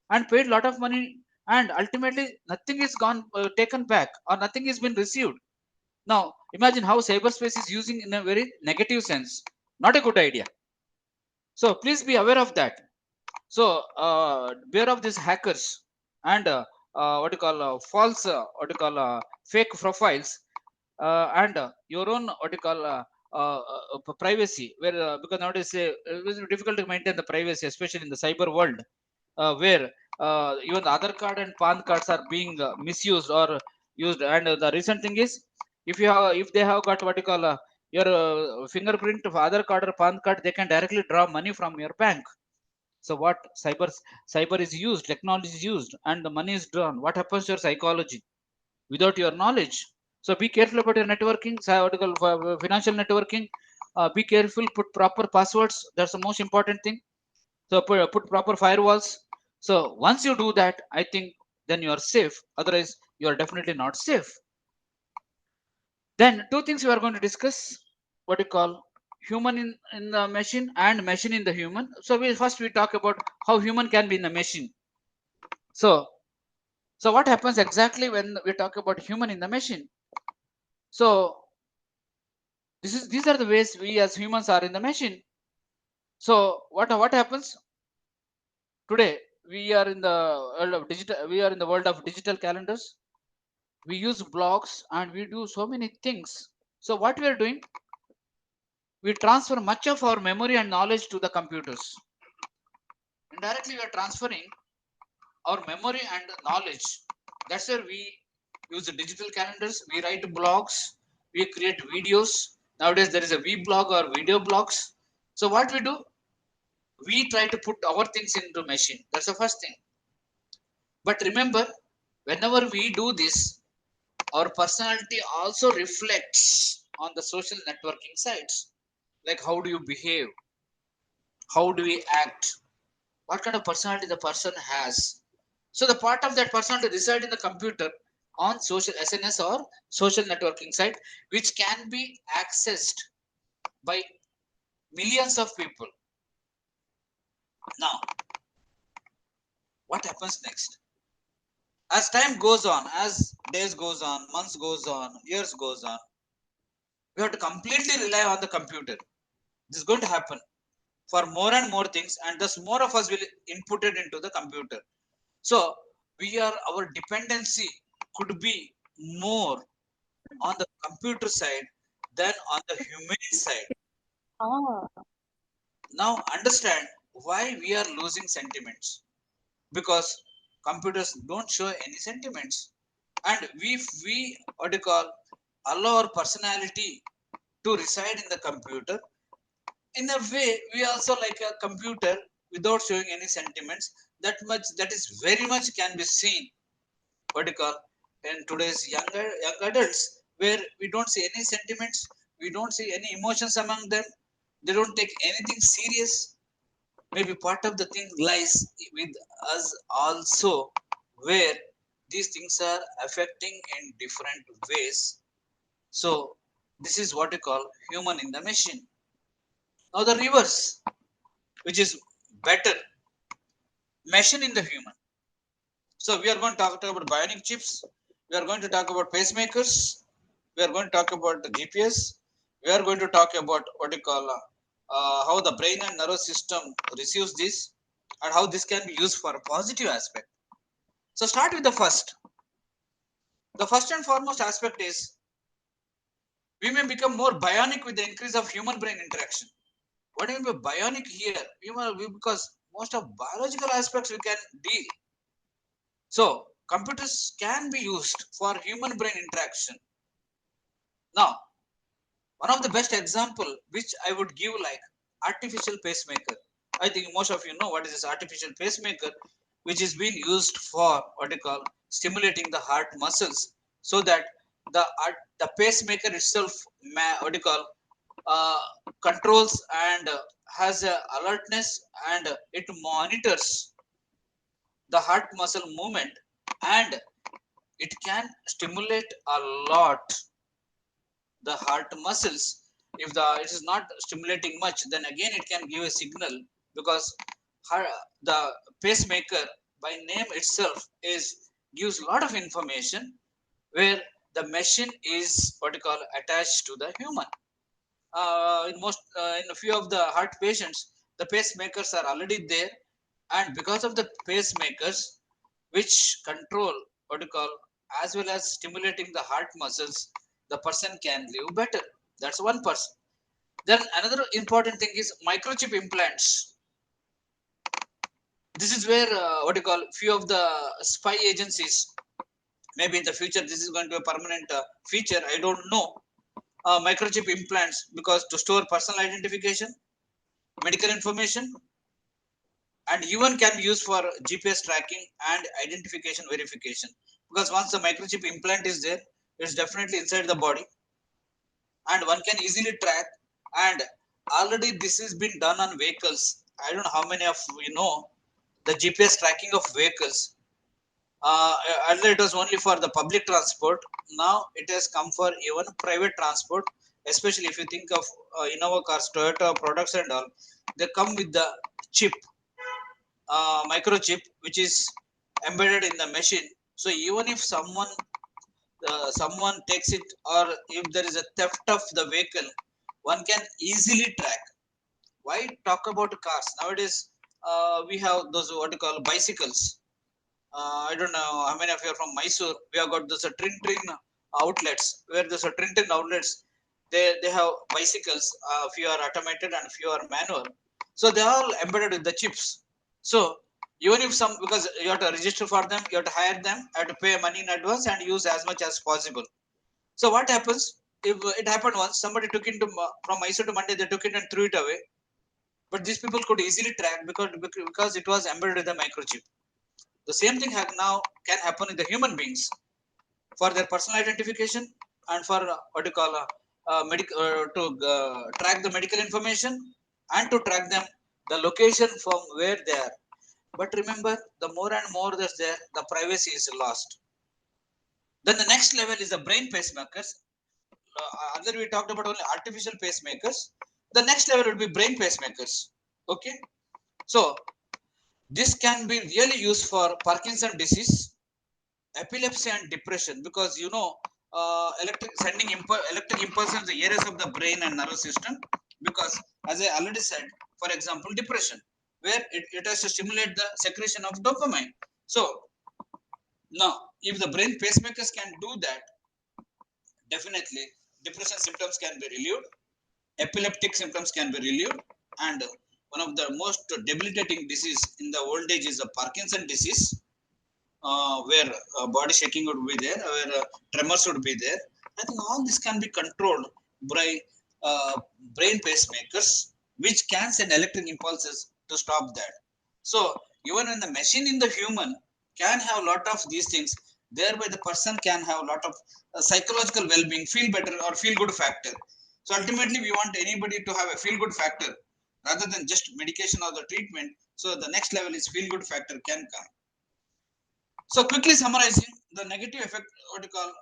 and paid lot of money, and ultimately nothing is gone taken back or nothing has been received. Now imagine how cyberspace is using in a very negative sense. Not a good idea. So please be aware of that. So beware of these hackers and what you call false what you call fake profiles and your own what you call privacy where because nowadays it is difficult to maintain the privacy, especially in the cyber world, where even the Aadhaar card and PAN cards are being misused or used. And the recent thing is, if they have got what you call your fingerprint of Aadhaar card or PAN card, they can directly draw money from your bank. So what cyber is used, technology is used, and the money is drawn. What happens to your psychology without your knowledge? So be careful about your networking, financial networking. Be careful. Put proper passwords. That's the most important thing. So put proper firewalls. So once you do that, I think then you are safe. Otherwise, you are definitely not safe. Then two things we are going to discuss. What you call human in the machine and machine in the human. So we talk about how human can be in the machine. So what happens exactly when we talk about human in the machine? So these are the ways we as humans are in the machine. So what happens today? We are in the world of digital. We are in the world of digital calendars. We use blogs and we do so many things. So what we are doing? We transfer much of our memory and knowledge to the computers. Indirectly, we are transferring our memory and knowledge. That's where we use the digital calendars. We write blogs. We create videos. Nowadays, there is a blog or video blogs. So what we do? We try to put our things into machine. That's the first thing. But remember, whenever we do this, our personality also reflects on the social networking sites. Like how do you behave? How do we act? What kind of personality the person has? So the part of that personality reside in the computer on social SNS or social networking site, which can be accessed by millions of people. Now, what happens next? As time goes on, as days goes on, months goes on, years goes on, we have to completely rely on the computer. This is going to happen for more and more things, and thus more of us will input it into the computer. So we are our dependency could be more on the computer side than on the human side. Ah, Now understand why we are losing sentiments, because computers don't show any sentiments, and we what do you call allow our personality to reside in the computer. In a way, we also like a computer without showing any sentiments. That is very much can be seen what do you call in today's young adults, where we don't see any sentiments, we don't see any emotions among them. They don't take anything serious. Maybe part of the thing lies with us also, where these things are affecting in different ways. So this is what we call human in the machine. Now the reverse, which is better, machine in the human. So we are going to talk about bionic chips. We are going to talk about pacemakers. We are going to talk about the GPS. We are going to talk about what you call how the brain and nervous system receives this, and how this can be used for a positive aspect. So start with the first. The first and foremost aspect is we may become more bionic with the increase of human brain interaction. What do you mean by bionic here? Because most of biological aspects we can deal. So computers can be used for human brain interaction. Now, one of the best example which I would give like artificial pacemaker. I think most of you know what is this artificial pacemaker, which is being used for what you call stimulating the heart muscles, so that the pacemaker itself, what you call uh, controls and has a alertness, and it monitors the heart muscle movement, and it can stimulate a lot the heart muscles. If the it is not stimulating much, then again it can give a signal, because the pacemaker by name itself is gives a lot of information, where the machine is what you call attached to the human. In a few of the heart patients, the pacemakers are already there, and because of the pacemakers, which control what you call as well as stimulating the heart muscles, the person can live better. That's one person. Then another important thing is microchip implants. This is where what you call few of the spy agencies, maybe in the future this is going to be a permanent feature, I don't know. Microchip implants, because to store personal identification, medical information, and even can be used for GPS tracking and identification verification. Because once the microchip implant is there, it's definitely inside the body, and one can easily track. And already this has been done on vehicles. I don't know how many of you know the GPS tracking of vehicles. Earlier it was only for the public transport. Now it has come for even private transport, especially if you think of Innova cars, Toyota products and all. They come with the chip, microchip, which is embedded in the machine. So even if someone takes it, or if there is a theft of the vehicle, one can easily track. Why talk about cars nowadays? We have those what you call bicycles. I don't know how many of you are from Mysore. We have got those trin outlets, where those trin outlets, they have bicycles. Few are automated and few are manual. So they are all embedded with the chips. So even if some, because you have to register for them, you have to hire them, you have to pay money in advance and use as much as possible. So what happens if it happened once? Somebody took it to, from Mysore to Monday, they took it and threw it away. But these people could easily track, because it was embedded with a microchip. The same thing now can happen in the human beings for their personal identification, and for what you call to track the medical information, and to track them the location from where they are. But remember, the more and more that's there, the privacy is lost. Then the next level is the brain pacemakers. Other we talked about only artificial pacemakers. The next level would be brain pacemakers. Okay, so this can be really used for Parkinson disease, epilepsy and depression, because electric impulses in the areas of the brain and nervous system. Because as I already said, for example, depression, where it has to stimulate the secretion of dopamine. So now if the brain pacemakers can do that, definitely depression symptoms can be relieved, epileptic symptoms can be relieved, and one of the most debilitating disease in the old age is the Parkinson disease, where body shaking would be there, where tremors would be there. I think all this can be controlled by uh, brain pacemakers, which can send electric impulses to stop that. So even when the machine in the human can have a lot of these things, thereby the person can have a lot of psychological well-being, feel better or feel good factor. So ultimately, we want anybody to have a feel good factor rather than just medication or the treatment. So the next level is feel good factor can come. So quickly summarizing the negative effect, what you call,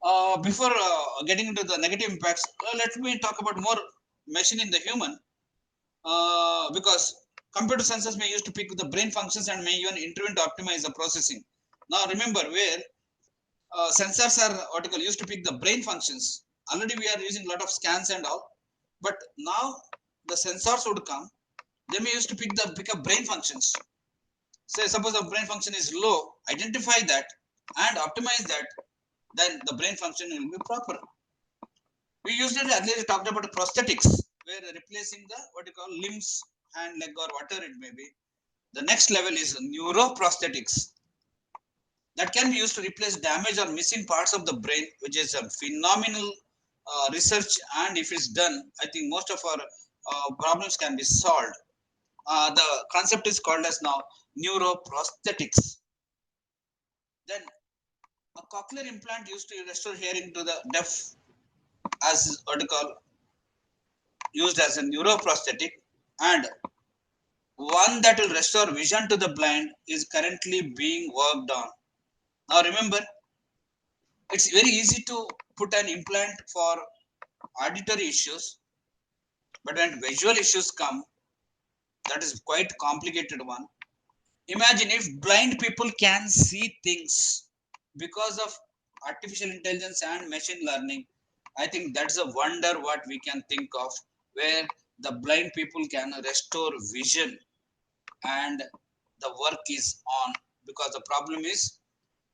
uh, before getting into the negative impacts, let me talk about more machine in the human, because computer sensors may use to pick the brain functions and may even intervene to optimize the processing. Now remember, where sensors are what you call used to pick the brain functions. Already we are using a lot of scans and all, but now the sensors would come. They may use to pick up brain functions. Say suppose the brain function is low, identify that and optimize that, then the brain function will be proper. We usually earlier talked about prosthetics, where replacing the what you call limbs, hand, leg, or whatever it may be. The next level is neuroprosthetics that can be used to replace damaged or missing parts of the brain, which is a phenomenal research. And if it's done, I think most of our problems can be solved. The concept is called as now neuroprosthetics. Then a cochlear implant used to restore hearing to the deaf, as what you call used as a neuroprosthetic, and one that will restore vision to the blind is currently being worked on. Now remember, it's very easy to put an implant for auditory issues, but when visual issues come, that is quite complicated one. Imagine if blind people can see things because of artificial intelligence and machine learning. I think that's a wonder what we can think of, where the blind people can restore vision and the work is on. Because the problem is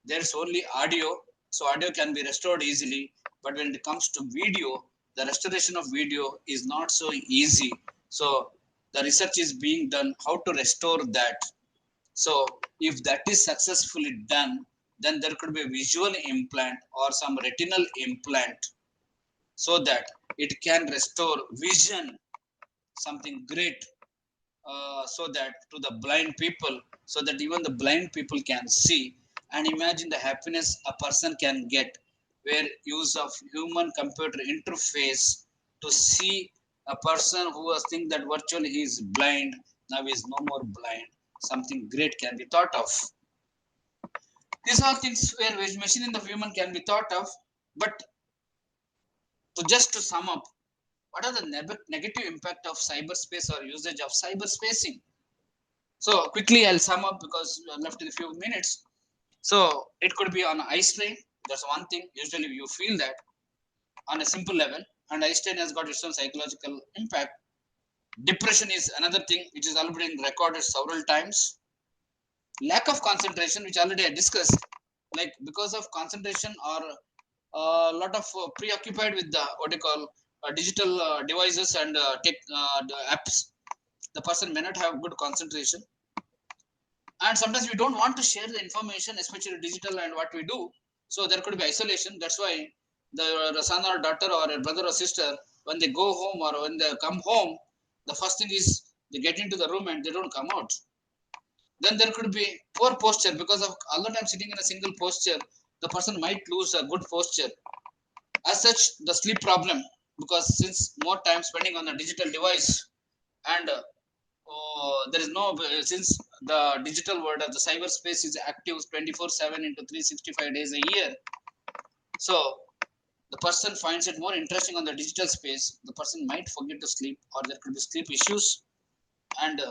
there's only audio, so audio can be restored easily, but when it comes to video, the restoration of video is not so easy. So the research is being done how to restore that. So if that is successfully done, then there could be a visual implant or some retinal implant, so that it can restore vision, something great, so that to the blind people, so that even the blind people can see. And imagine the happiness a person can get, where use of human computer interface to see a person who was think that virtually he is blind, now is no more blind. Something great can be thought of. These are things where machine in the human can be thought of. But to just to sum up, what are the negative impact of cyberspace or usage of cyberspacing? So quickly I'll sum up because we are left in a few minutes. So it could be on eye strain. That's one thing. Usually you feel that on a simple level, and eye strain has got its own psychological impact. Depression is another thing which is already been recorded several times. Lack of concentration, which already I discussed, like because of concentration or a lot of preoccupied with the what you call digital devices and tech the apps, the person may not have good concentration. And sometimes we don't want to share the information, especially digital and what we do. So there could be isolation. That's why the son or daughter or a brother or sister, when they go home or when they come home, the first thing is they get into the room and they don't come out. Then there could be poor posture, because of all the time sitting in a single posture, the person might lose a good posture. As such, the sleep problem, because since more time spending on a digital device, and there is no, since the digital world of the cyberspace is active 24/7 into 365 days a year. So the person finds it more interesting on the digital space, the person might forget to sleep, or there could be sleep issues. And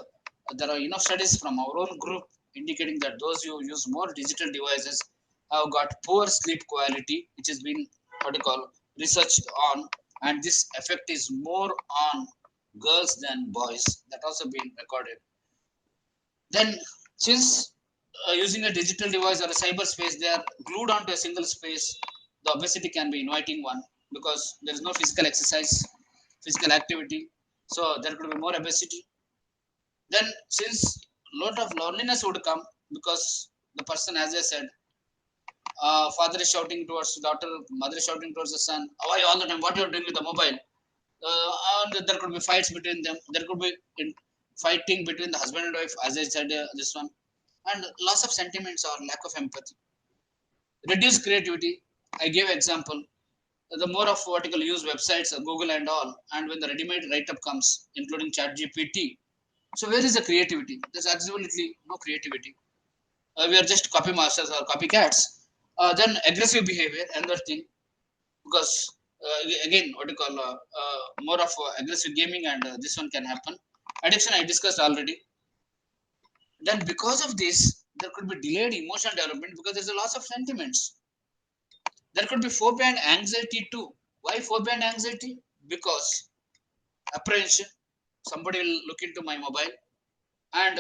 there are studies from our own group indicating that those who use more digital devices have got poor sleep quality, which has been what you call researched on. And this effect is more on girls than boys, that also been recorded. Then, since using a digital device or a cyberspace, they are glued onto a single space. The obesity can be inviting one, because there is no physical exercise, physical activity. So there could be more obesity. Then, since lot of loneliness would come, because the person, as I said, father is shouting towards daughter, mother is shouting towards the son, why all the time? What you are doing with the mobile? And there could be fights between them. There could be fighting between the husband and wife, as I said, this one. And loss of sentiments or lack of empathy. Reduced creativity. I gave example. The more of vertical use websites, Google and all, and when the ready-made write-up comes, including ChatGPT. So where is the creativity? There's absolutely no creativity. We are just copy masters or copycats. Then aggressive behavior, another thing, because again, what you call more of aggressive gaming, and this one can happen. Addiction, I discussed already. Then because of this, there could be delayed emotional development, because there's a loss of sentiments. There could be phobia and anxiety too. Why phobia and anxiety? Because apprehension. Somebody will look into my mobile, and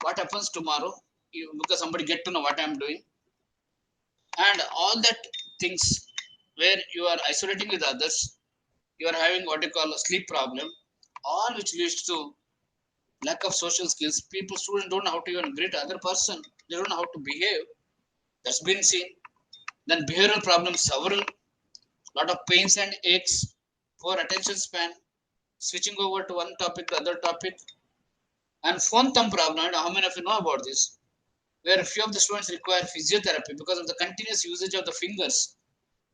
what happens tomorrow? Because somebody get to know what I'm doing, and all that things, where you are isolating with others. you are having what you call a sleep problem, all which leads to lack of social skills. People, students don't know how to even greet other person. They don't know how to behave. That's been seen. Then behavioral problems several, lot of pains and aches, poor attention span, switching over to one topic to other topic, and phone thumb problem. I don't know how many of you know about this, where a few of the students require physiotherapy because of the continuous usage of the fingers.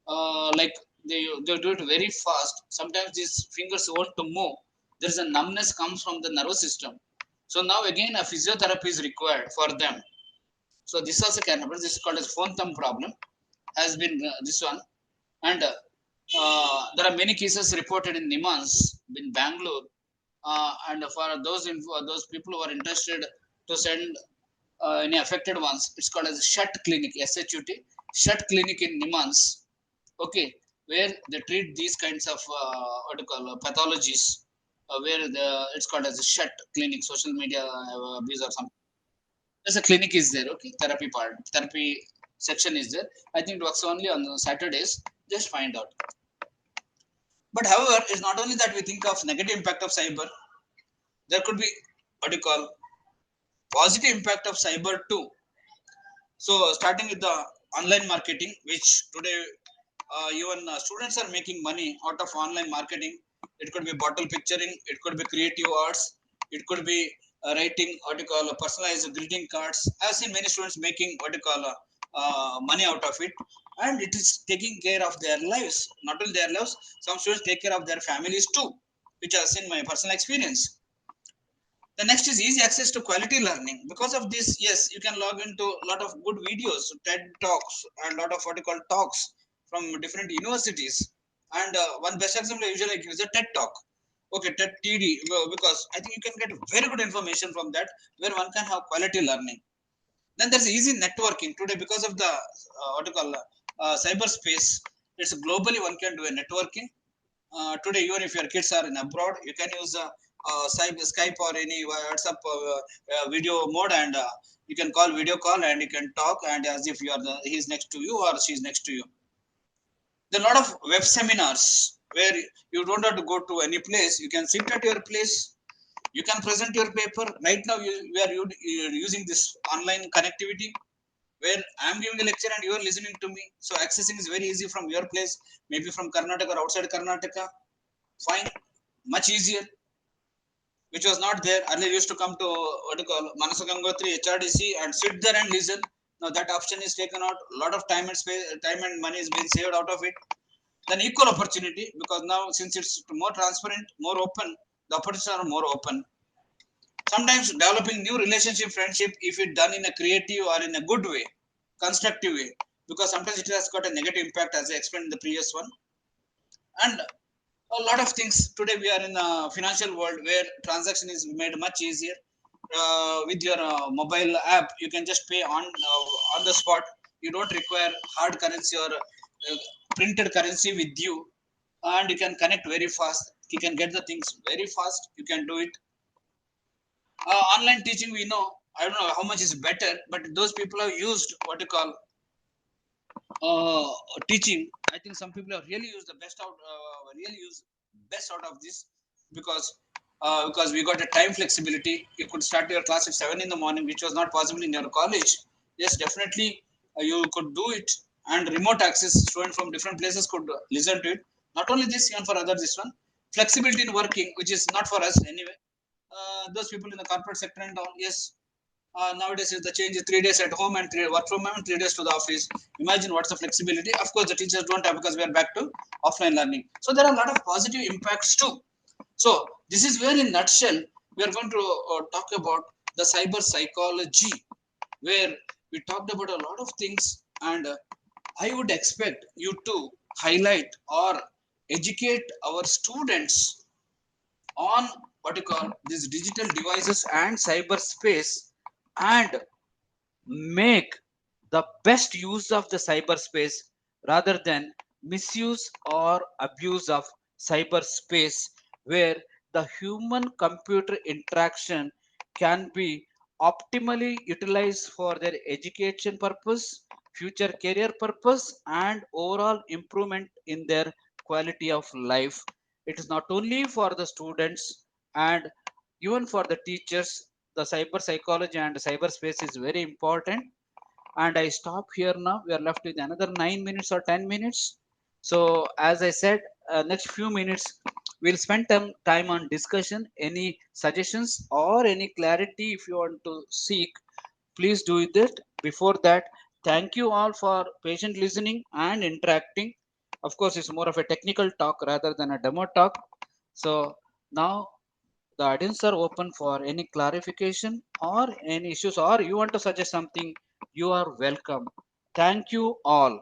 Like they do it very fast. Sometimes these fingers want to move. There is a numbness comes from the nervous system. So now again a physiotherapy is required for them. So this also can happen. This is called as phone thumb problem. Has been this one, and there are many cases reported in Nimans in Bangalore. And for those people who are interested to send any affected ones, it's called as Shut Clinic, SHUT, Shut Clinic in Nimans. Okay, where they treat these kinds of what do you call pathologies, where it's called as a Shut Clinic, social media abuse or something. There's a clinic is there, okay, therapy section is there. I think it works only on Saturdays. Just find out. But however, it's not only that we think of negative impact of cyber. There could be what you call positive impact of cyber too. So starting with the online marketing, which today even students are making money out of online marketing. It could be bottle picturing, it could be creative arts, it could be writing what you call personalized greeting cards. I've seen many students making what you call money out of it, and it is taking care of their lives. Not only their lives, some students take care of their families too, which I've seen my personal experience. The next is easy access to quality learning. Because of this, yes, you can log into a lot of good videos, TED Talks, and a lot of what you call talks from different universities. And one best example I usually give is a TED Talk. Okay, TED TD, because I think you can get very good information from that, where one can have quality learning. Then there's easy networking today because of the what you call cyberspace. It's globally one can do a networking. Today, even if your kids are in abroad, you can use Skype or any WhatsApp video mode, and you can call video call and you can talk, and as if you are he's next to you or she's next to you. There are a lot of web seminars where you don't have to go to any place. You can sit at your place. You can present your paper. Right now, we are using this online connectivity where I am giving a lecture and you are listening to me. So accessing is very easy from your place, maybe from Karnataka or outside Karnataka. Fine, much easier, which was not there. Earlier used to come to what you call Manasagangotri HRDC and sit there and listen. Now that option is taken out. A lot of time and space, time and money is being saved out of it. Then equal opportunity, because now since it's more transparent, more open, the opportunities are more open. Sometimes developing new relationship, friendship, if it done in a creative or in a good way, constructive way, because sometimes it has got a negative impact, as I explained in the previous one. And a lot of things today, we are in a financial world where transaction is made much easier. With your mobile app, you can just pay on the spot. You don't require hard currency or printed currency with you, and you can connect very fast. You can get the things very fast. You can do it. Online teaching, we know, I don't know how much is better, but those people have used what you call uh, teaching. I think some people have really used the best out, really use best out of this, because we got a time flexibility. You could start your class at 7 in the morning, which was not possible in your college. Yes, definitely, you could do it, and remote access, students from different places could listen to it. Not only this, even for others, this one flexibility in working, which is not for us anyway. Those people in the corporate sector and all, yes, nowadays is the change is 3 days at home and three work from home and 3 days to the office. Imagine what's the flexibility. Of course, the teachers don't have, because we are back to offline learning. So there are a lot of positive impacts too. So this is where, in nutshell, we are going to talk about the cyber psychology, where we talked about a lot of things, and I would expect you to highlight or educate our students on what you call these digital devices and cyberspace, and make the best use of the cyberspace rather than misuse or abuse of cyberspace, where the human computer interaction can be optimally utilized for their education purpose, future career purpose, and overall improvement in their quality of life. It is not only for the students and even for the teachers. The cyber psychology and cyberspace is very important. And I stop here now. We are left with another 9 minutes or 10 minutes. So as I said, next few minutes we'll spend time on discussion. Any suggestions or any clarity if you want to seek, please do it. Before that, thank you all for patient listening and interacting. Of course, it's more of a technical talk rather than a demo talk. So now the audience are open for any clarification or any issues, or you want to suggest something, you are welcome. Thank you all.